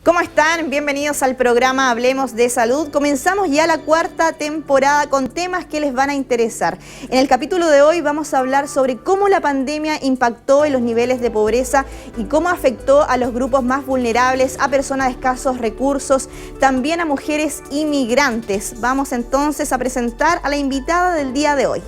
¿Cómo están? Bienvenidos al programa Hablemos de Salud. Comenzamos ya la cuarta temporada con temas que les van a interesar. En el capítulo de hoy vamos a hablar sobre cómo la pandemia impactó en los niveles de pobreza y cómo afectó a los grupos más vulnerables, a personas de escasos recursos, también a mujeres inmigrantes. Vamos entonces a presentar a la invitada del día de hoy.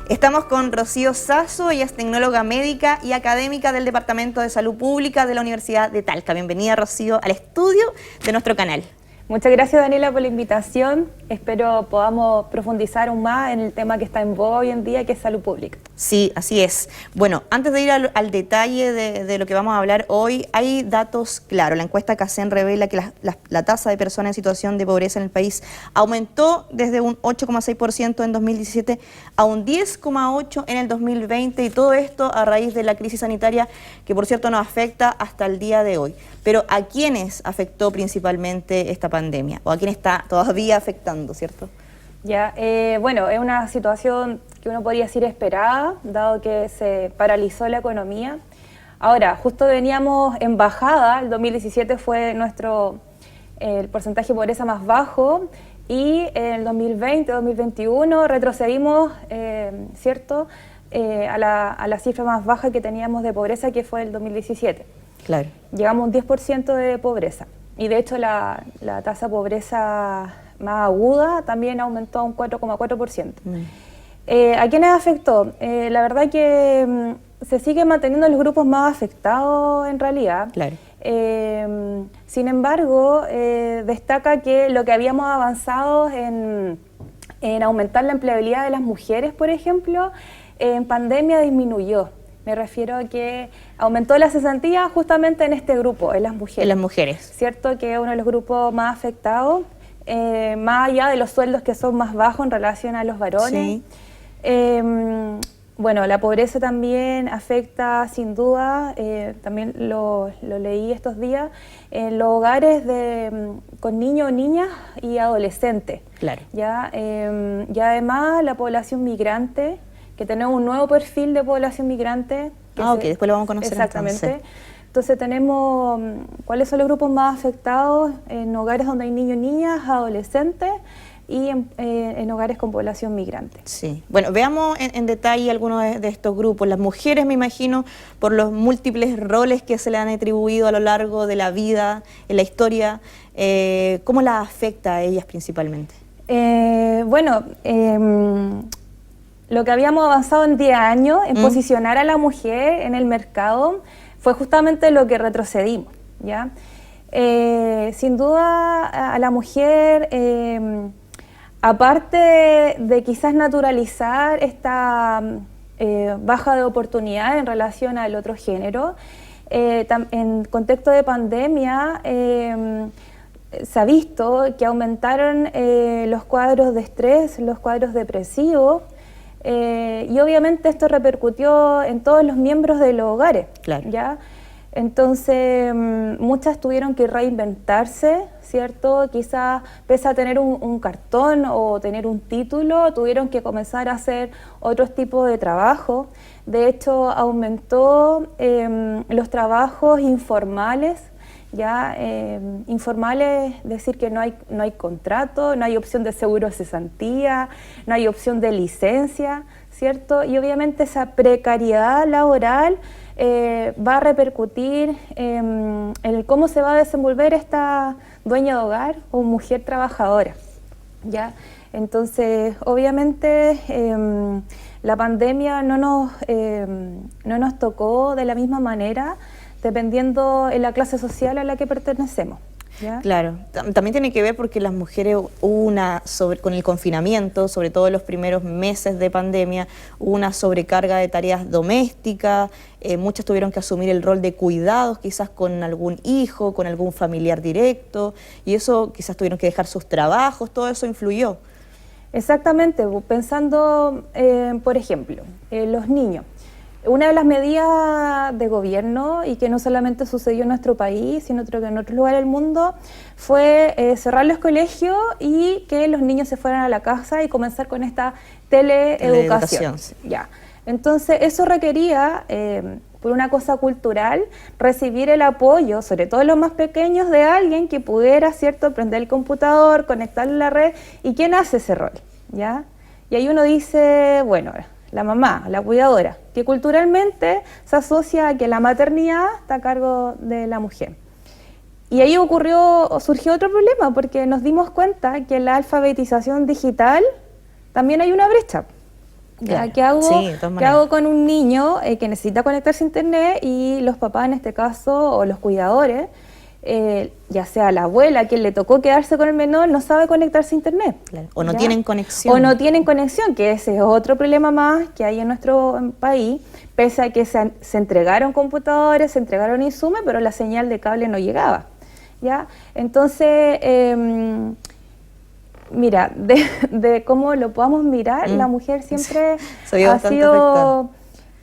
Estamos con Rocío Sasso, ella es tecnóloga médica y académica del Departamento de Salud Pública de la Universidad de Talca. Bienvenida, Rocío, al estudio de nuestro canal. Muchas gracias, Daniela, por la invitación. Espero podamos profundizar aún más en el tema que está en boga hoy en día, que es salud pública. Sí, así es. Bueno, antes de ir al detalle de lo que vamos a hablar hoy, hay datos claros. La encuesta CACEN revela que la tasa de personas en situación de pobreza en el país aumentó desde un 8,6% en 2017 a un 10,8% en el 2020, y todo esto a raíz de la crisis sanitaria que, por cierto, nos afecta hasta el día de hoy. Pero ¿a quiénes afectó principalmente esta pandemia? ¿O a quién está todavía afectando, cierto? Ya, bueno, es una situación que uno podría decir esperada, dado que se paralizó la economía. Ahora, justo veníamos en bajada, el 2017 fue el porcentaje de pobreza más bajo, y en el 2020, 2021 retrocedimos, ¿cierto?, a la cifra más baja que teníamos de pobreza, que fue el 2017. Claro. Llegamos a un 10% de pobreza, y de hecho la tasa de pobreza más aguda también aumentó a un 4,4%. ¿A quiénes afectó? La verdad que se siguen manteniendo los grupos más afectados en realidad. Claro. Sin embargo, destaca que lo que habíamos avanzado en aumentar la empleabilidad de las mujeres, por ejemplo, en pandemia disminuyó. Me refiero a que aumentó la cesantía justamente en este grupo, en las mujeres. En las mujeres. Cierto que es uno de los grupos más afectados, más allá de los sueldos que son más bajos en relación a los varones. Sí. Bueno, la pobreza también afecta sin duda, también lo leí estos días, en los hogares con niños, niñas y adolescentes. Claro. ¿Ya? Y además la población migrante, que tenemos un nuevo perfil de población migrante. Ok, después lo vamos a conocer. Exactamente. Entonces tenemos cuáles son los grupos más afectados en hogares donde hay niños, niñas, adolescentes y en hogares con población migrante. Sí. Bueno, veamos en detalle algunos de estos grupos. Las mujeres, me imagino, por los múltiples roles que se le han atribuido a lo largo de la vida, en la historia, ¿cómo las afecta a ellas principalmente? Lo que habíamos avanzado en 10 años en posicionar a la mujer en el mercado fue justamente lo que retrocedimos, ¿ya? Sin duda a la mujer, aparte de quizás naturalizar esta baja de oportunidad en relación al otro género, en contexto de pandemia se ha visto que aumentaron los cuadros de estrés, los cuadros depresivos, y obviamente esto repercutió en todos los miembros de los hogares. Claro. ¿Ya? Entonces muchas tuvieron que reinventarse, ¿cierto? Quizás pese a tener un cartón o tener un título, tuvieron que comenzar a hacer otros tipos de trabajo. De hecho, aumentó los trabajos informales. Ya informales, decir que no hay contrato, no hay opción de seguro de cesantía, no hay opción de licencia, ¿cierto? Y obviamente esa precariedad laboral va a repercutir en cómo se va a desenvolver esta dueña de hogar o mujer trabajadora, ¿ya? Entonces, obviamente la pandemia no nos tocó de la misma manera, dependiendo de la clase social a la que pertenecemos. ¿Ya? Claro, también tiene que ver porque las mujeres con el confinamiento, sobre todo en los primeros meses de pandemia, hubo una sobrecarga de tareas domésticas, muchas tuvieron que asumir el rol de cuidados, quizás con algún hijo, con algún familiar directo, y eso quizás tuvieron que dejar sus trabajos, todo eso influyó. Exactamente, pensando, por ejemplo, los niños. Una de las medidas de gobierno, y que no solamente sucedió en nuestro país, sino creo que en otros lugares del mundo, fue cerrar los colegios y que los niños se fueran a la casa y comenzar con esta teleeducación. Sí. Ya. Entonces, eso requería, por una cosa cultural, recibir el apoyo, sobre todo los más pequeños, de alguien que pudiera, ¿cierto?, prender el computador, conectarlo a la red. ¿Y quién hace ese rol? ¿Ya? Y ahí uno dice, bueno, la mamá, la cuidadora, que culturalmente se asocia a que la maternidad está a cargo de la mujer. Y ahí surgió otro problema, porque nos dimos cuenta que en la alfabetización digital también hay una brecha. Claro. ¿Qué hago, Sí, ¿qué hago con un niño que necesita conectarse a internet y los papás en este caso, o los cuidadores, ya sea la abuela, quien le tocó quedarse con el menor, no sabe conectarse a internet? Claro. O no ¿ya? tienen conexión. O no tienen conexión, que ese es otro problema más que hay en nuestro país, pese a que se entregaron computadores, se entregaron insumos, pero la señal de cable no llegaba, ¿ya? Entonces, mira, de cómo lo podamos mirar, la mujer siempre ha sido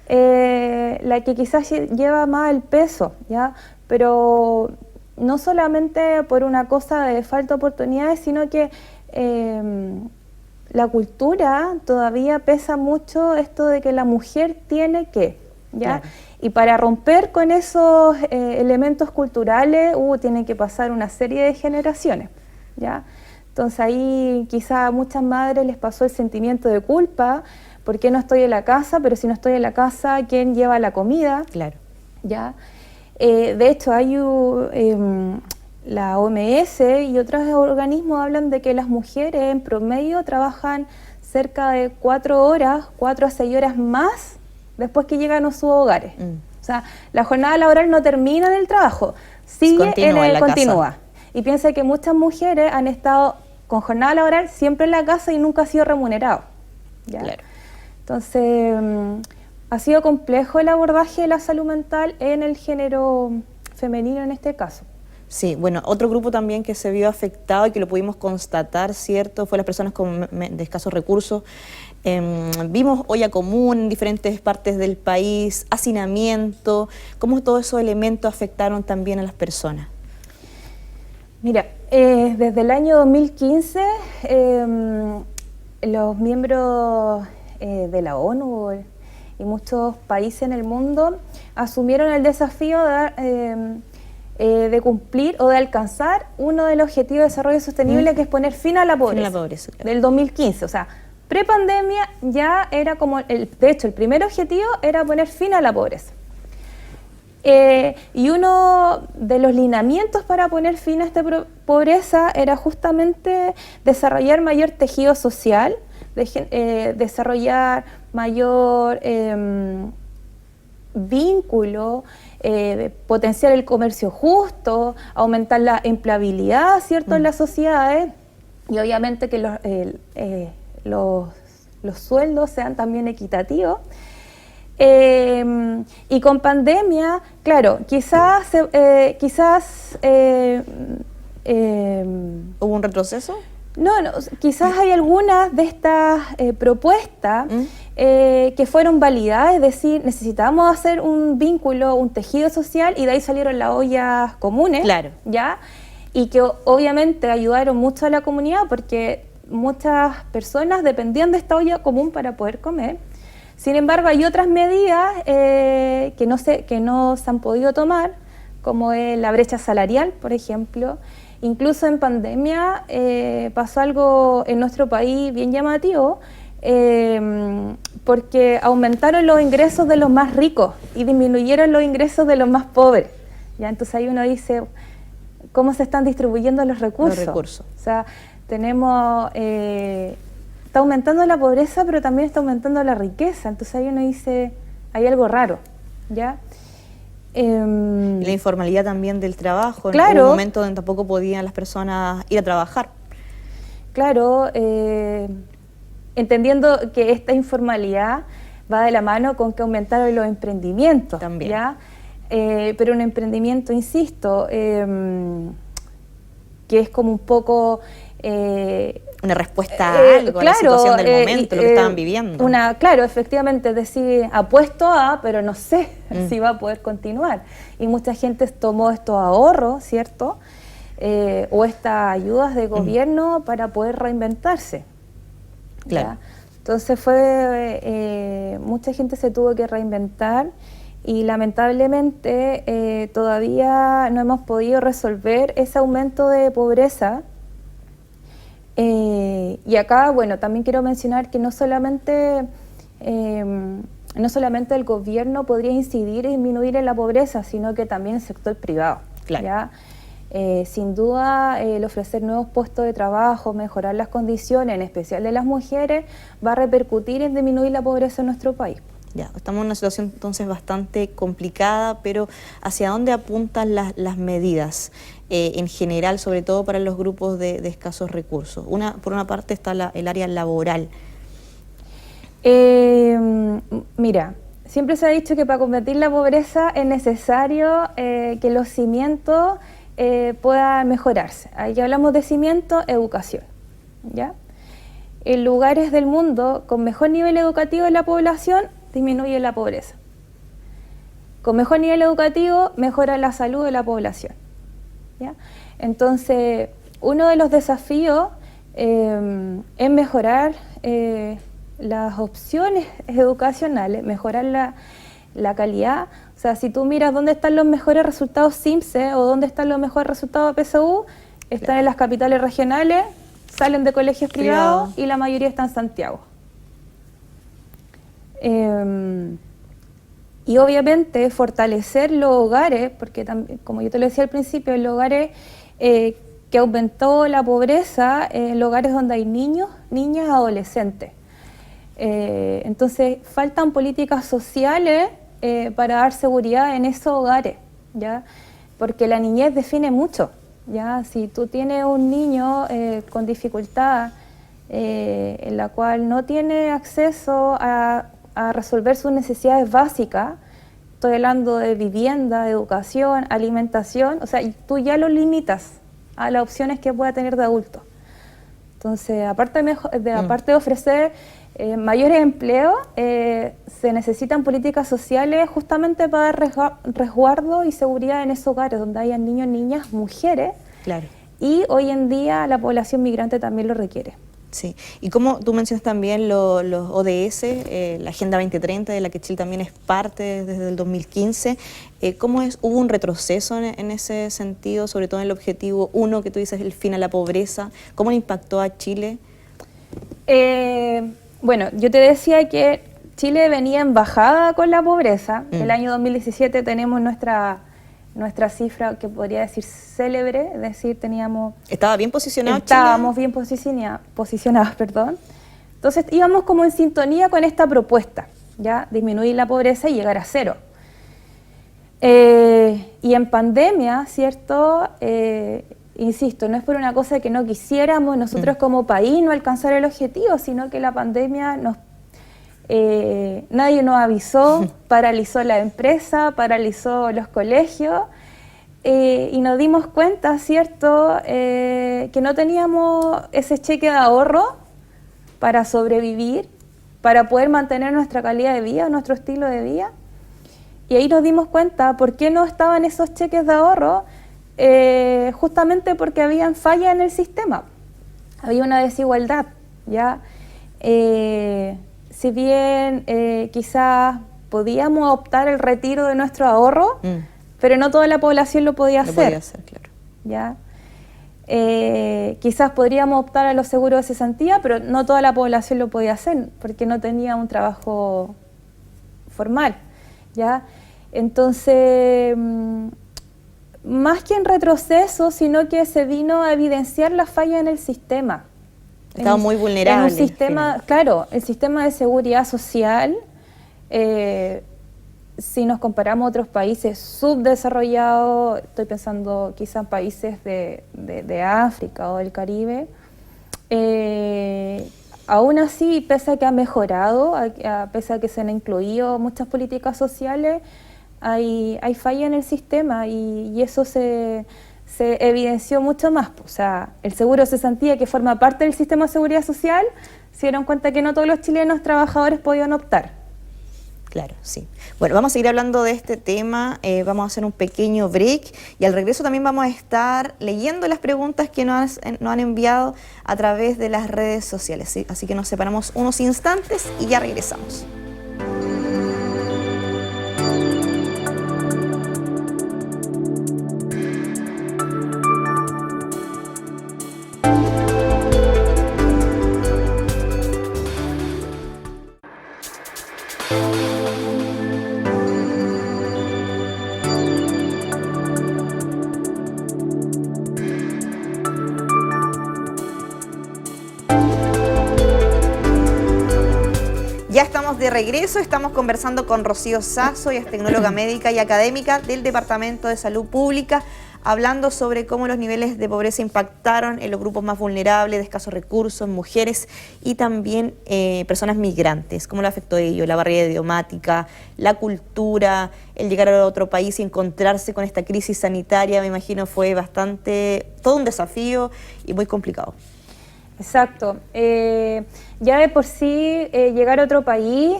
la que quizás lleva más el peso, ¿ya? Pero no solamente por una cosa de falta de oportunidades, sino que la cultura todavía pesa mucho esto de que la mujer tiene que, ¿ya? Claro. Y para romper con esos elementos culturales, tienen que pasar una serie de generaciones, ¿ya? Entonces ahí quizá a muchas madres les pasó el sentimiento de culpa, ¿por qué no estoy en la casa? Pero si no estoy en la casa, ¿quién lleva la comida? Claro. ¿Ya? De hecho, hay la OMS y otros organismos hablan de que las mujeres en promedio trabajan cerca de 4 a 6 horas más después que llegan a sus hogares. O sea, la jornada laboral no termina en el trabajo, sigue continúa. Y piensa que muchas mujeres han estado con jornada laboral siempre en la casa y nunca ha sido remunerado, ¿ya? Claro. Entonces, ha sido complejo el abordaje de la salud mental en el género femenino en este caso. Sí, bueno, otro grupo también que se vio afectado y que lo pudimos constatar, ¿cierto?, fue las personas de escasos recursos. Vimos olla común en diferentes partes del país, hacinamiento, cómo todos esos elementos afectaron también a las personas. Mira, desde el año 2015 los miembros de la ONU y muchos países en el mundo asumieron el desafío de cumplir o de alcanzar uno de los objetivos de desarrollo sostenible, que es poner fin a la pobreza, claro. Del 2015, o sea, prepandemia ya era como, de hecho el primer objetivo era poner fin a la pobreza. Y uno de los lineamientos para poner fin a esta pobreza era justamente desarrollar mayor tejido social, desarrollar mayor vínculo, potenciar el comercio justo, aumentar la empleabilidad, ¿cierto?, en las sociedades, y obviamente que los sueldos sean también equitativos. Y con pandemia, claro, quizás ¿hubo un retroceso? No, quizás hay algunas de estas propuestas que fueron validadas, es decir, necesitábamos hacer un vínculo, un tejido social, y de ahí salieron las ollas comunes, claro, ¿ya? Y que obviamente ayudaron mucho a la comunidad porque muchas personas dependían de esta olla común para poder comer. Sin embargo, hay otras medidas que no se han podido tomar, como es la brecha salarial, por ejemplo. Incluso en pandemia pasó algo en nuestro país bien llamativo, porque aumentaron los ingresos de los más ricos y disminuyeron los ingresos de los más pobres. ¿Ya? Entonces ahí uno dice, ¿cómo se están distribuyendo los recursos? O sea, tenemos... está aumentando la pobreza, pero también está aumentando la riqueza. Entonces ahí uno dice, hay algo raro, ¿ya? La informalidad también del trabajo, claro, en un momento donde tampoco podían las personas ir a trabajar. Claro, entendiendo que esta informalidad va de la mano con que aumentaron los emprendimientos, también, ¿ya? Pero un emprendimiento, insisto, que es como un poco una respuesta a algo, a la situación del momento, lo que estaban viviendo. Claro, efectivamente, decir, apuesto a, pero no sé si va a poder continuar. Y mucha gente tomó estos ahorros, ¿cierto? O estas ayudas de gobierno para poder reinventarse. Claro. ¿Ya? Entonces mucha gente se tuvo que reinventar y lamentablemente todavía no hemos podido resolver ese aumento de pobreza. Y acá, bueno, también quiero mencionar que no solamente el gobierno podría incidir y disminuir en la pobreza, sino que también el sector privado. Claro. ¿Ya? Sin duda, el ofrecer nuevos puestos de trabajo, mejorar las condiciones, en especial de las mujeres, va a repercutir en disminuir la pobreza en nuestro país. Ya, estamos en una situación entonces bastante complicada, pero ¿hacia dónde apuntan las medidas en general, sobre todo para los grupos de escasos recursos? Por una parte está el área laboral. Mira, siempre se ha dicho que para combatir la pobreza es necesario que los cimientos puedan mejorarse. Aquí hablamos de cimiento, educación, ¿ya? En lugares del mundo con mejor nivel educativo de la población, disminuye la pobreza. Con mejor nivel educativo, mejora la salud de la población, ¿ya? Entonces, uno de los desafíos es mejorar las opciones educacionales, mejorar la calidad. O sea, si tú miras dónde están los mejores resultados CIMSE o dónde están los mejores resultados de PSU, están en las capitales regionales, salen de colegios privados y la mayoría está en Santiago. Y obviamente fortalecer los hogares, porque también, como yo te lo decía al principio, los hogares que aumentó la pobreza, los hogares donde hay niños, niñas, adolescentes. Entonces faltan políticas sociales para dar seguridad en esos hogares, ¿ya? Porque la niñez define mucho, ¿ya? Si tú tienes un niño con dificultad en la cual no tiene acceso a resolver sus necesidades básicas, estoy hablando de vivienda, educación, alimentación, o sea, tú ya lo limitas a las opciones que pueda tener de adulto. Entonces, aparte de ofrecer mayores empleos, se necesitan políticas sociales justamente para dar resguardo y seguridad en esos hogares donde hayan niños, niñas, mujeres. Claro. Y hoy en día la población migrante también lo requiere. Sí, y como tú mencionas también los ODS, la Agenda 2030, de la que Chile también es parte desde el 2015, ¿hubo un retroceso en ese sentido, sobre todo en el objetivo 1 que tú dices, el fin a la pobreza? ¿Cómo le impactó a Chile? Bueno, yo te decía que Chile venía en bajada con la pobreza. El año 2017 tenemos nuestra cifra que podría decir célebre, es decir, ¿Estaba bien posicionado Estábamos Chile? bien posicionados, perdón. Entonces íbamos como en sintonía con esta propuesta, ¿ya? Disminuir la pobreza y llegar a cero. Y en pandemia, ¿cierto? Insisto, no es por una cosa que no quisiéramos nosotros como país no alcanzar el objetivo, sino que la pandemia nadie nos avisó, paralizó la empresa, paralizó los colegios y nos dimos cuenta, ¿cierto?, que no teníamos ese cheque de ahorro para sobrevivir, para poder mantener nuestra calidad de vida, nuestro estilo de vida. Y ahí nos dimos cuenta por qué no estaban esos cheques de ahorro, justamente porque habían fallas en el sistema, había una desigualdad, ¿ya? Si bien quizás podíamos optar el retiro de nuestro ahorro, pero no toda la población lo podía hacer. Lo podía hacer, claro. ¿Ya? Quizás podríamos optar a los seguros de cesantía, pero no toda la población lo podía hacer porque no tenía un trabajo formal, ¿ya? Entonces, más que en retroceso, sino que se vino a evidenciar la falla en el sistema. Estaba muy vulnerable. En un sistema, claro, el sistema de seguridad social, si nos comparamos a otros países subdesarrollados, estoy pensando quizás en países de África o del Caribe, aún así, pese a que ha mejorado, pese a que se han incluido muchas políticas sociales, hay falla en el sistema y eso se se evidenció mucho más. O sea, el seguro de cesantía, que forma parte del sistema de seguridad social, se dieron cuenta que no todos los chilenos trabajadores podían optar. Claro, sí. Bueno, vamos a seguir hablando de este tema, vamos a hacer un pequeño break y al regreso también vamos a estar leyendo las preguntas que nos han enviado a través de las redes sociales, ¿sí? Así que nos separamos unos instantes y ya regresamos. Ya estamos de regreso, estamos conversando con Rocío Sasso, ella es tecnóloga médica y académica del Departamento de Salud Pública, hablando sobre cómo los niveles de pobreza impactaron en los grupos más vulnerables, de escasos recursos, mujeres y también personas migrantes, cómo lo afectó a ello, la barrera idiomática, la cultura, el llegar a otro país y encontrarse con esta crisis sanitaria, me imagino fue todo un desafío y muy complicado. Exacto. Ya de por sí, llegar a otro país,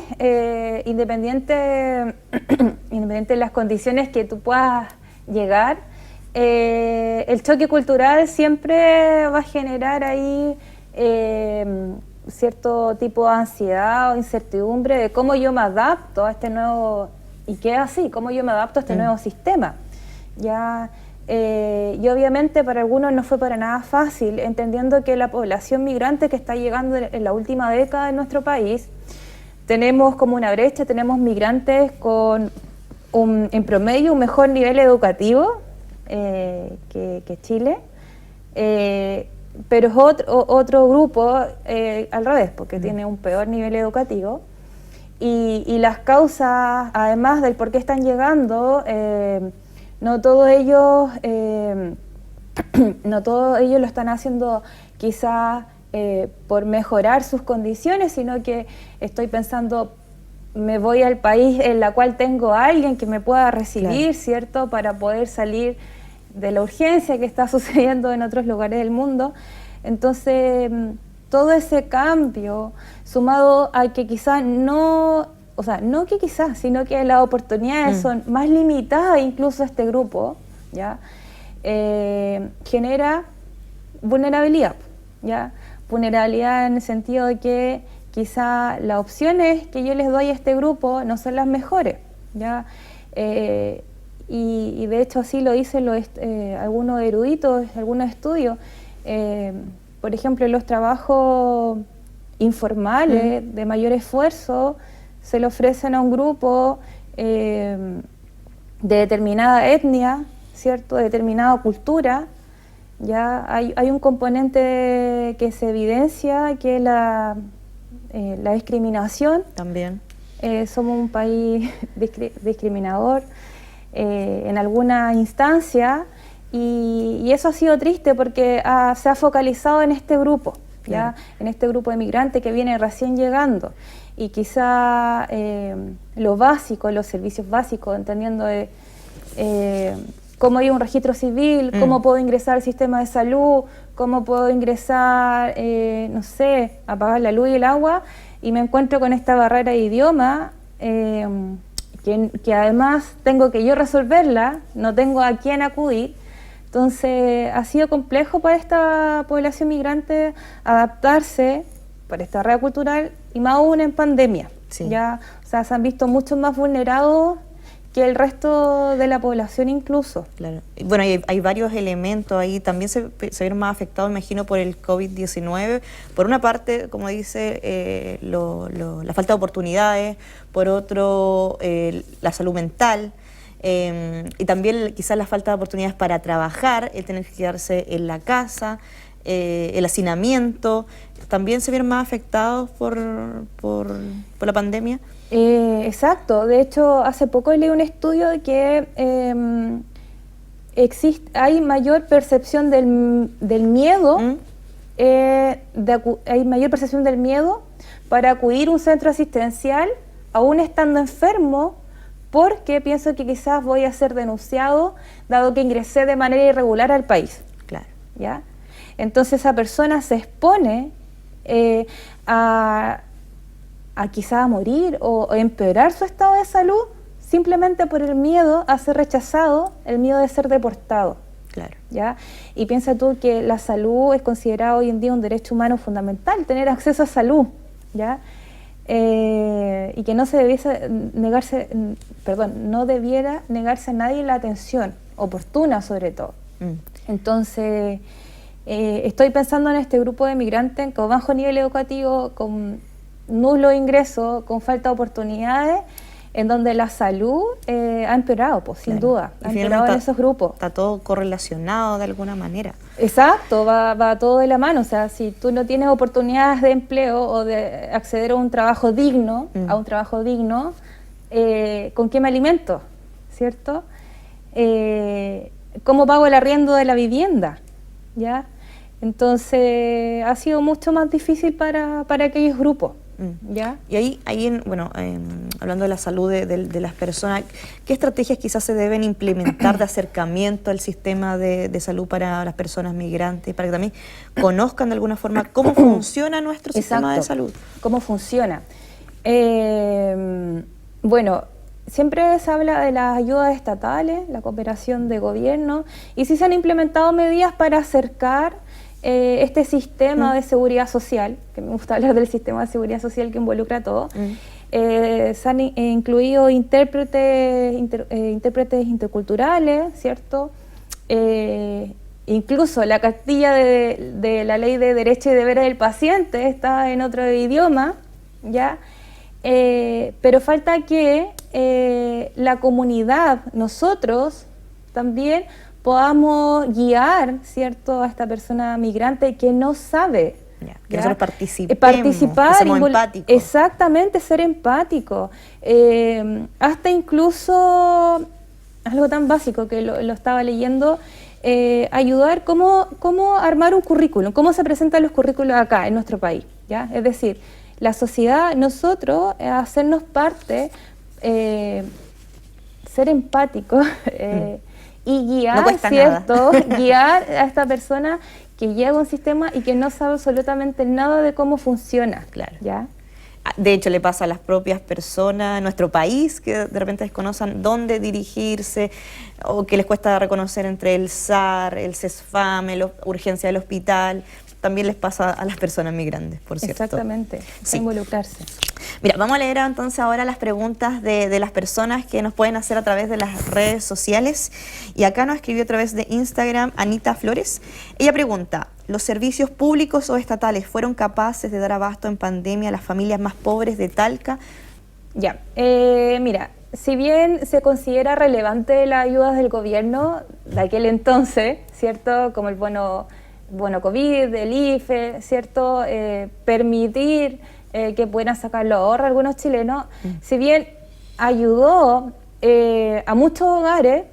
independiente de las condiciones que tú puedas llegar, el choque cultural siempre va a generar ahí cierto tipo de ansiedad o incertidumbre de cómo yo me adapto a este nuevo, y qué así, cómo yo me adapto a este nuevo sistema. Ya... y obviamente para algunos no fue para nada fácil, entendiendo que la población migrante que está llegando en la última década en nuestro país, tenemos como una brecha, tenemos migrantes con en promedio un mejor nivel educativo que Chile, pero es otro grupo al revés, porque tiene un peor nivel educativo, y las causas, además del por qué están llegando, no todos ellos lo están haciendo quizás por mejorar sus condiciones, sino que estoy pensando, me voy al país en la cual tengo a alguien que me pueda recibir, claro, ¿cierto? Para poder salir de la urgencia que está sucediendo en otros lugares del mundo. Entonces, todo ese cambio, sumado a que quizás sino que las oportunidades son más limitadas incluso a este grupo, ¿ya? Genera vulnerabilidad, ¿ya? Vulnerabilidad en el sentido de que quizá las opciones que yo les doy a este grupo no son las mejores, ¿ya? Y de hecho así lo dicen algunos eruditos, algunos estudios. Por ejemplo, los trabajos informales de mayor esfuerzo se le ofrecen a un grupo de determinada etnia, ¿cierto? De determinada cultura. Ya hay un componente que se evidencia, que es la discriminación. También. Somos un país discriminador en alguna instancia, y eso ha sido triste porque se ha focalizado en este grupo, ¿ya? En este grupo de migrantes que viene recién llegando. Y quizá lo básico, los servicios básicos, entendiendo cómo hay un registro civil, cómo puedo ingresar al sistema de salud, cómo puedo ingresar, no sé, a pagar la luz y el agua, y me encuentro con esta barrera de idioma, que además tengo que yo resolverla, no tengo a quién acudir. Entonces ha sido complejo para esta población migrante adaptarse por esta barrera cultural, y más aún en pandemia. Sí. Ya, o sea, se han visto mucho más vulnerados que el resto de la población incluso. Claro. Bueno, hay varios elementos ahí, también se vieron más afectados, me imagino, por el COVID-19. Por una parte, como dice, la falta de oportunidades, por otro, la salud mental, y también quizás la falta de oportunidades para trabajar, el tener que quedarse en la casa, el hacinamiento. ¿También se vieron más afectados por la pandemia? Exacto. De hecho, hace poco leí un estudio de que hay mayor percepción del miedo, hay mayor percepción del miedo para acudir a un centro asistencial, aún estando enfermo, porque pienso que quizás voy a ser denunciado dado que ingresé de manera irregular al país. Claro. ¿Ya? Entonces esa persona se expone a quizás a morir o empeorar su estado de salud simplemente por el miedo a ser rechazado, el miedo de ser deportado. Claro. ¿Ya? Y piensa tú que la salud es considerada hoy en día un derecho humano fundamental, tener acceso a salud, ¿ya? Y que no se debiese negarse, no debiera negarse a nadie la atención oportuna, sobre todo. Entonces, estoy pensando en este grupo de migrantes con bajo nivel educativo, con nulo ingreso, con falta de oportunidades, en donde la salud ha empeorado, pues, sin duda, ha empeorado en esos grupos. Está todo correlacionado de alguna manera. Exacto, va todo de la mano. O sea, si tú no tienes oportunidades de empleo o de acceder a un trabajo digno, ¿con qué me alimento? ¿Cierto? ¿Cómo pago el arriendo de la vivienda? ¿Ya? Entonces, ha sido mucho más difícil para aquellos grupos. ¿Ya? Y ahí hablando de la salud de las personas, ¿qué estrategias quizás se deben implementar de acercamiento al sistema de salud para las personas migrantes, para que también conozcan de alguna forma cómo funciona nuestro sistema de salud? ¿Cómo funciona? Bueno, siempre se habla de las ayudas estatales, la cooperación de gobierno, y sí se han implementado medidas para acercar este sistema de seguridad social, que me gusta hablar del sistema de seguridad social que involucra a todo. Se han incluido intérpretes interculturales, ¿cierto? Incluso la cartilla de la ley de derechos y deberes del paciente está en otro idioma, ¿ya? Pero falta que la comunidad, nosotros también podamos guiar, ¿cierto?, a esta persona migrante que no sabe. Que nosotros participar, seamos empáticos. Exactamente, ser empático. Hasta incluso, algo tan básico que lo estaba leyendo, ayudar cómo armar un currículum, cómo se presentan los currículos acá en nuestro país, ¿ya? Es decir, la sociedad, nosotros, hacernos parte, ser empáticos, y guiar, no ¿cierto? Guiar a esta persona que llega a un sistema y que no sabe absolutamente nada de cómo funciona. Claro. ¿Ya? De hecho, le pasa a las propias personas en nuestro país que de repente desconocen dónde dirigirse o que les cuesta reconocer entre el SAR, el CESFAM, la urgencia del hospital. También les pasa a las personas migrantes, por cierto. Exactamente, sí. Involucrarse. Mira, vamos a leer entonces ahora las preguntas de las personas que nos pueden hacer a través de las redes sociales. Y acá nos escribió a través de Instagram Anita Flores. Ella pregunta, ¿los servicios públicos o estatales fueron capaces de dar abasto en pandemia a las familias más pobres de Talca? Ya, mira, si bien se considera relevante las ayudas del gobierno de aquel entonces, ¿cierto? Como el bono COVID, el IFE, ¿cierto? Permitir que puedan sacar los ahorros algunos chilenos, si bien ayudó a muchos hogares,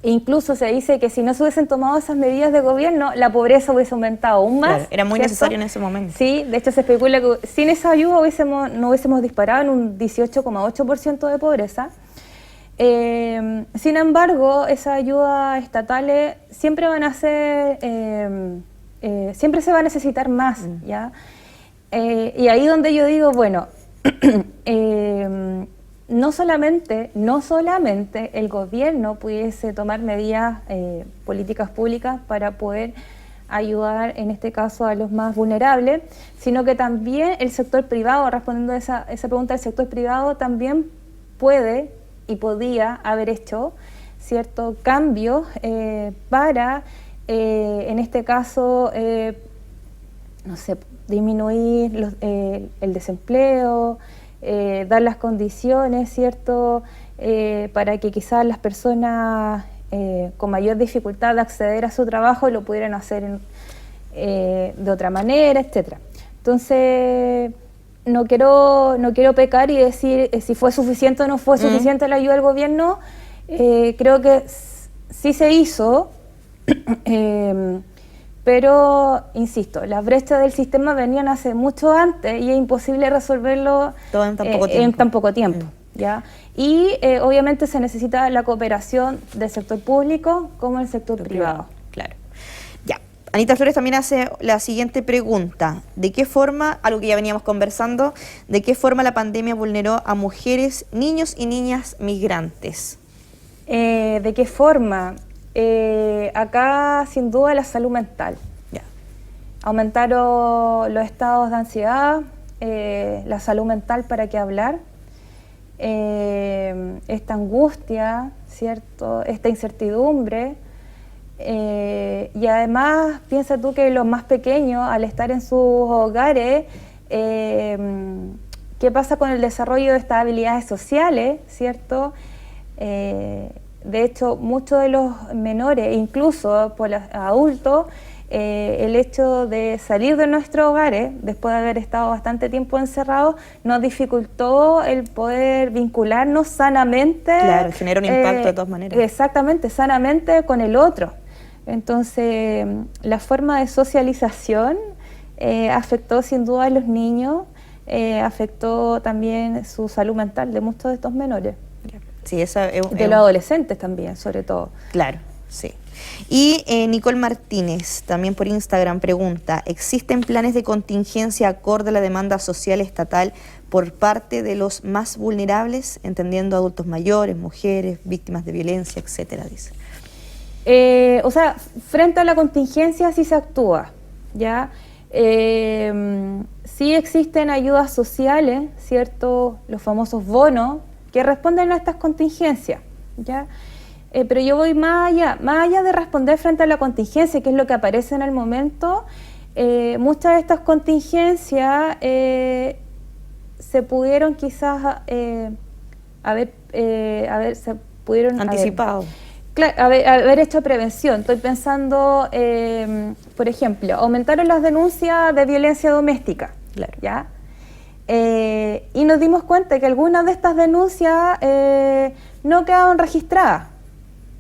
incluso se dice que si no se hubiesen tomado esas medidas de gobierno, la pobreza hubiese aumentado aún más. Claro, era muy ¿cierto? necesario en ese momento. Sí, de hecho se especula que sin esa ayuda no hubiésemos disparado en un 18,8% de pobreza. Sin embargo, esas ayudas estatales siempre van a ser, siempre se va a necesitar más, ¿ya? Y ahí donde yo digo, bueno, no solamente el gobierno pudiese tomar medidas, políticas públicas para poder ayudar en este caso a los más vulnerables, sino que también el sector privado, respondiendo a esa pregunta, el sector privado también puede y podía haber hecho ciertos cambios para, en este caso, no sé, disminuir el desempleo, dar las condiciones, ¿cierto?, para que quizás las personas con mayor dificultad de acceder a su trabajo lo pudieran hacer de otra manera, etcétera. Entonces, no quiero pecar y decir si fue suficiente o no fue suficiente la ayuda del gobierno. Creo que sí se hizo, pero, insisto, las brechas del sistema venían hace mucho antes y es imposible resolverlo todo en tan poco tiempo. ¿ya? Y obviamente se necesita la cooperación del sector público como el sector privado. Claro. Ya. Anita Flores también hace la siguiente pregunta. ¿De qué forma, algo que ya veníamos conversando, de qué forma la pandemia vulneró a mujeres, niños y niñas migrantes? ¿De qué forma? Acá sin duda la salud mental. Ya. Aumentaron los estados de ansiedad, la salud mental, ¿para qué hablar? Esta angustia, ¿cierto? Esta incertidumbre. Y además, piensa tú que los más pequeños, al estar en sus hogares, ¿qué pasa con el desarrollo de estas habilidades sociales, ¿cierto? De hecho, muchos de los menores, incluso por los adultos, el hecho de salir de nuestros hogares, después de haber estado bastante tiempo encerrados, nos dificultó el poder vincularnos sanamente. Claro, genera un impacto de todas maneras. Exactamente, sanamente con el otro. Entonces, la forma de socialización afectó sin duda a los niños, afectó también su salud mental de muchos de estos menores. Sí, esa es de los adolescentes también, sobre todo. Claro, sí. Y Nicole Martínez, también por Instagram, pregunta, ¿existen planes de contingencia acorde a la demanda social estatal por parte de los más vulnerables, entendiendo adultos mayores, mujeres, víctimas de violencia, etcétera? Dice. O sea, frente a la contingencia sí se actúa, ¿ya? Sí existen ayudas sociales, ¿cierto? Los famosos bonos que responden a estas contingencias, ¿ya? Pero yo voy más allá de responder frente a la contingencia, que es lo que aparece en el momento. Muchas de estas contingencias se pudieron quizás se pudieron anticipado. Haber hecho prevención. Estoy pensando, por ejemplo, aumentaron las denuncias de violencia doméstica, claro. ¿ya? Y nos dimos cuenta que algunas de estas denuncias no quedaban registradas,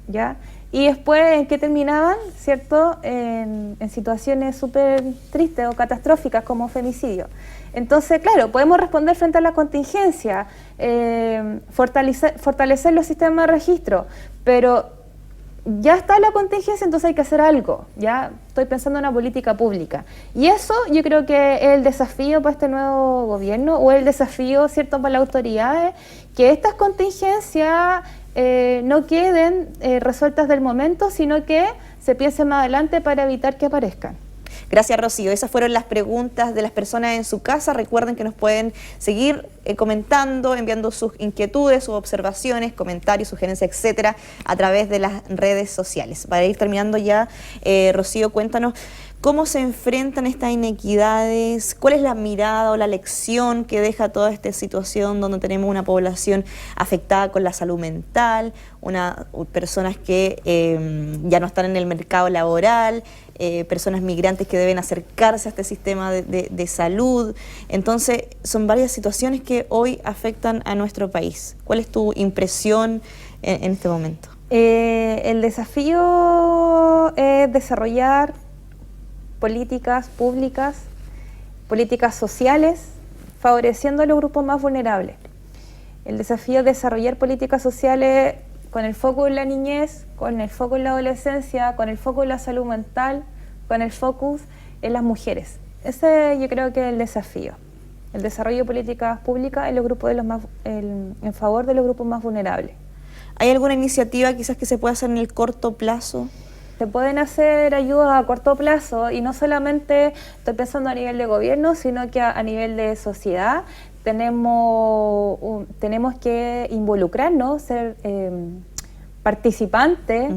¿ya? Y después, ¿en qué terminaban? ¿Cierto? En situaciones súper tristes o catastróficas como femicidio. Entonces, claro, podemos responder frente a la contingencia, fortalecer los sistemas de registro, pero ya está la contingencia, entonces hay que hacer algo, ¿ya? Estoy pensando en una política pública. Y eso yo creo que es el desafío para este nuevo gobierno, o el desafío, ¿cierto?, para las autoridades, que estas contingencias no queden resueltas del momento, sino que se piense más adelante para evitar que aparezcan. Gracias, Rocío. Esas fueron las preguntas de las personas en su casa. Recuerden que nos pueden seguir comentando, enviando sus inquietudes, sus observaciones, comentarios, sugerencias, etcétera, a través de las redes sociales. Para ir terminando ya, Rocío, cuéntanos cómo se enfrentan estas inequidades, cuál es la mirada o la lección que deja toda esta situación donde tenemos una población afectada con la salud mental, personas que ya no están en el mercado laboral, personas migrantes que deben acercarse a este sistema de salud. Entonces, son varias situaciones que hoy afectan a nuestro país. ¿Cuál es tu impresión en este momento? El desafío es desarrollar políticas públicas, políticas sociales, favoreciendo a los grupos más vulnerables. El desafío es desarrollar políticas sociales con el foco en la niñez, con el foco en la adolescencia, con el foco en la salud mental, con el focus en las mujeres. Ese yo creo que es el desafío. El desarrollo de políticas públicas en los grupos en favor de los grupos más vulnerables. ¿Hay alguna iniciativa quizás que se pueda hacer en el corto plazo? Se pueden hacer ayudas a corto plazo, y no solamente estoy pensando a nivel de gobierno, sino que a nivel de sociedad. Tenemos que involucrarnos, ser participantes,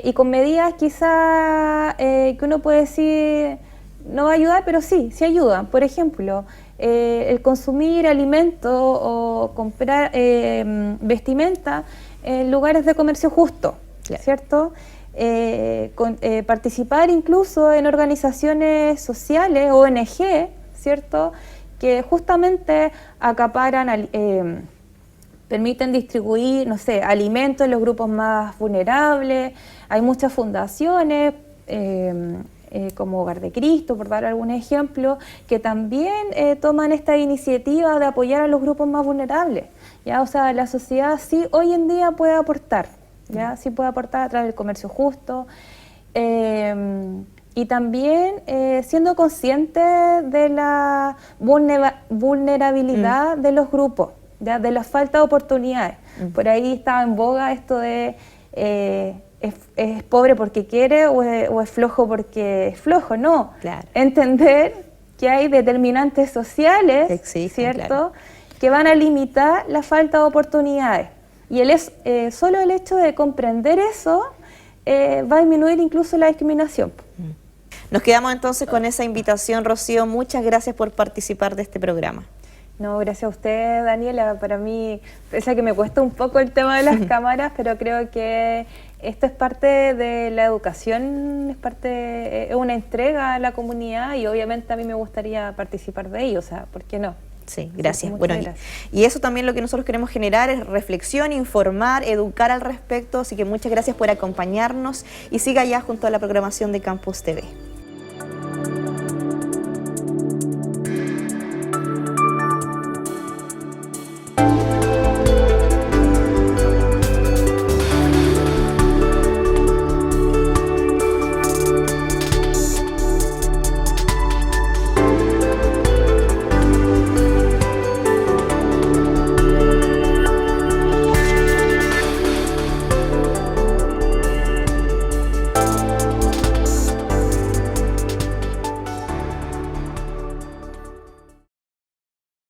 y con medidas quizás que uno puede decir no va a ayudar, pero sí ayudan. Por ejemplo, el consumir alimentos o comprar vestimenta en lugares de comercio justo, ¿cierto? Participar incluso en organizaciones sociales, ONG, ¿cierto?, que justamente acaparan, permiten distribuir, no sé, alimentos en los grupos más vulnerables. Hay muchas fundaciones, como Hogar de Cristo, por dar algún ejemplo, que también toman esta iniciativa de apoyar a los grupos más vulnerables. ¿Ya? O sea, la sociedad sí hoy en día puede aportar, ¿ya? Sí puede aportar a través del comercio justo, y también siendo consciente de la vulnerabilidad de los grupos, ¿ya? De la falta de oportunidades. Por ahí estaba en boga esto de es pobre porque quiere o es flojo porque es flojo. No, claro. Entender que hay determinantes sociales, existen, ¿cierto? Claro. Que van a limitar la falta de oportunidades. Y solo el hecho de comprender eso va a disminuir incluso la discriminación. Nos quedamos entonces con esa invitación, Rocío. Muchas gracias por participar de este programa. No, gracias a usted, Daniela. Para mí, pese a que me cuesta un poco el tema de las cámaras, pero creo que esto es parte de la educación, es una entrega a la comunidad y obviamente a mí me gustaría participar de ello, o sea, ¿por qué no? Sí, gracias. Sí, bueno, gracias. Y eso también lo que nosotros queremos generar es reflexión, informar, educar al respecto, así que muchas gracias por acompañarnos y siga ya junto a la programación de Campus TV.